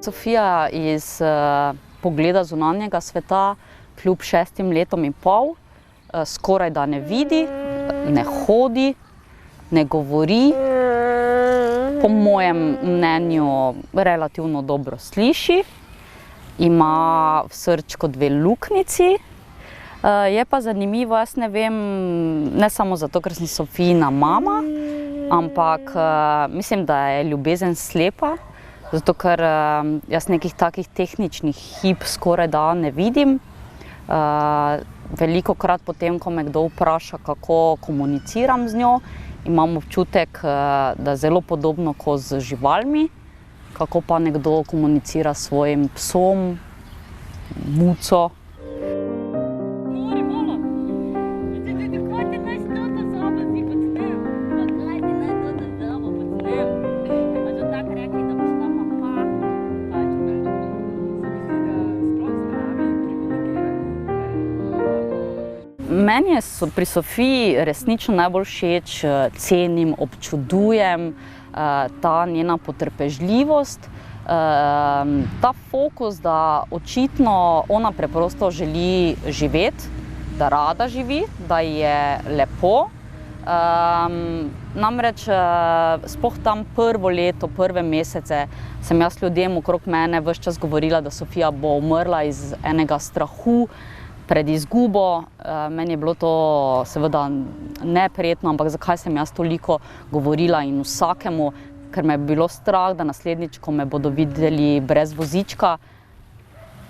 Sofija iz pogleda zunanjega sveta, kljub 6 letom in pol, skoraj da ne vidi, ne hodi, ne govori, po mojem mnenju relativno dobro sliši, ima v srčku 2 luknjici. Je pa zanimivo, jaz ne vem, ne samo zato, ker sem Sofijina mama, ampak mislim, da je ljubezen slepa, zato ker jaz nekih takih tehničnih hib skoraj da ne vidim. Velikokrat potem, ko me kdo vpraša, kako komuniciram z njo, imam občutek, da zelo podobno kot z živalmi, kako pa nekdo komunicira s svojim psom, muco. Meni je pri Sofiji resnično najbolj všeč, cenim, občudujem ta njena potrpežljivost, ta fokus, da očitno ona preprosto želi živeti, da rada živi, da je lepo. Namreč sploh tam prvo leto, prve mesece sem jaz ljudem okrog mene ves čas govorila, da Sofija bo umrla iz enega strahu pred izgubo. Meni je bilo to seveda neprijetno, ampak zakaj sem jaz toliko govorila in vsakemu, ker me je bilo strah, da naslednjič, ko me bodo videli brez vozička,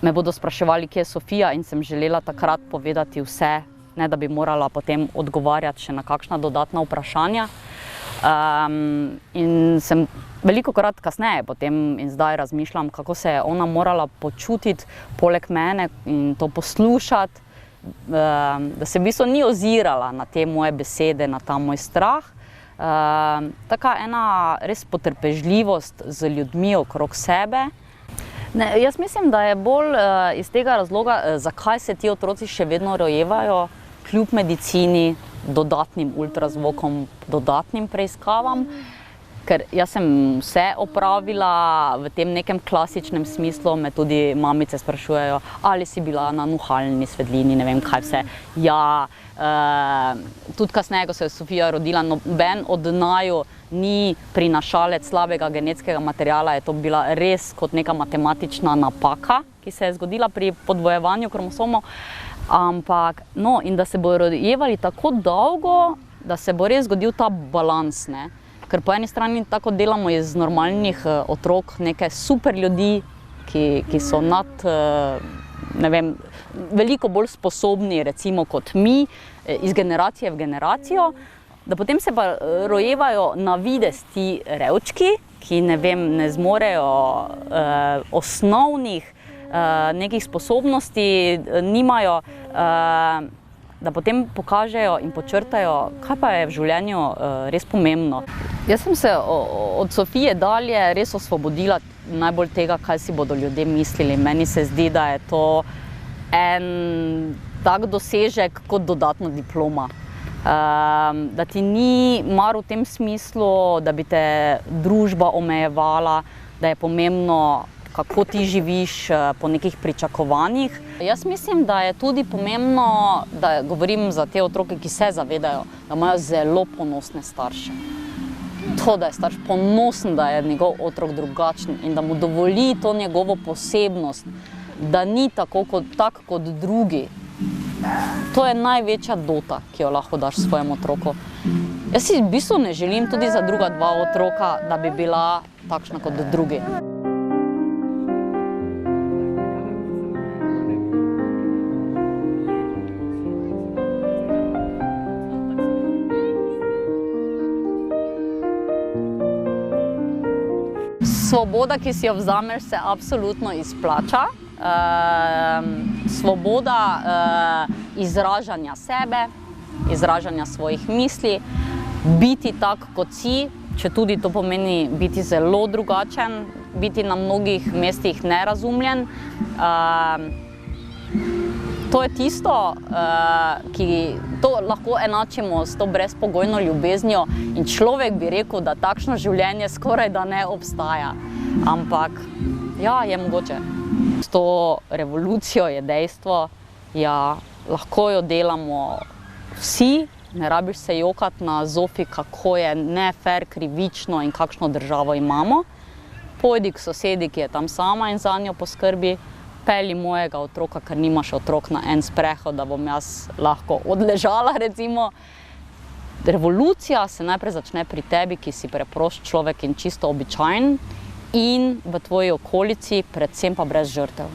me bodo spraševali, kje je Sofija, in sem želela takrat povedati vse, ne da bi morala potem odgovarjati še na kakšna dodatna vprašanja. In sem velikokrat kasneje potem in zdaj razmišljam, kako se je ona morala počutiti poleg mene in to poslušati, da se v bistvu ni ozirala na te moje besede, na ta moj strah. Taka ena res potrpežljivost z ljudmi okrog sebe. Jaz mislim, da je bolj iz tega razloga, zakaj se ti otroci še vedno rojevajo, kljub medicini, dodatnim ultrazvokom, dodatnim preiskavam. Ker jaz sem vse opravila v tem nekem klasičnem smislu, me tudi mamice sprašujejo, ali si bila na nuhalni svetlini, ne vem kaj vse. Ja, tudi kasneje, ko se je Sofija rodila, noben od naju ni prinašalec slabega genetskega materiala, je to bila res kot neka matematična napaka, ki se je zgodila pri podvojevanju kromosomov. Ampak, no, in da se bodo rojevali tako dolgo, da se bo res zgodil ta balans, ne. Ker po eni strani tako delamo iz normalnih otrok neke super ljudi, ki so ne vem, veliko bolj sposobni, recimo, kot mi, iz generacije v generacijo, da potem se pa rojevajo na videz ti revčki, ki, ne vem, ne zmorejo osnovnih nekih sposobnosti, nimajo, da potem pokažejo in počrtajo, kaj pa je v življenju res pomembno. Jaz sem se od Sofije dalje res osvobodila najbolj tega, kaj si bodo ljudje mislili. Meni se zdi, da je to en tak dosežek kot dodatna diploma. Da ti ni mar v tem smislu, da bi te družba omejevala, da je pomembno, kako ti živiš po nekih pričakovanjih. Jaz mislim, da je tudi pomembno, da govorim za te otroke, ki se zavedajo, da imajo zelo ponosne starše. To, da je starš ponosen, da je njegov otrok drugačen in da mu dovoli to njegovo posebnost, da ni tako kot drugi. To je največja dota, ki jo lahko daš svojemu otroku. Jaz si v bistvu ne želim tudi za druga 2 otroka, da bi bila takšna kot drugi. Svoboda, ki si jo vzameš, se absolutno izplača. Svoboda izražanja sebe, izražanja svojih misli, biti tak, kot si, četudi to pomeni biti zelo drugačen, biti na mnogih mestih nerazumljen. To je tisto, ki to lahko enačimo s to brezpogojno ljubeznijo in človek bi rekel, da takšno življenje skoraj da ne obstaja. Ampak Ja, je mogoče. S to revolucijo je dejstvo, ja, lahko jo delamo vsi, ne rabiš se jokati na Zofi, kako je nefer, krivično in kakšno državo imamo. Pojdi k sosedi, ki je tam sama in za njo poskrbi, pelji mojega otroka, ker nimaš otrok, na en sprehod, da bom jaz lahko odležala, recimo. Revolucija se najprej začne pri tebi, ki si preprost človek in čisto običajen, in v tvoji okolici, predvsem pa brez žrtev.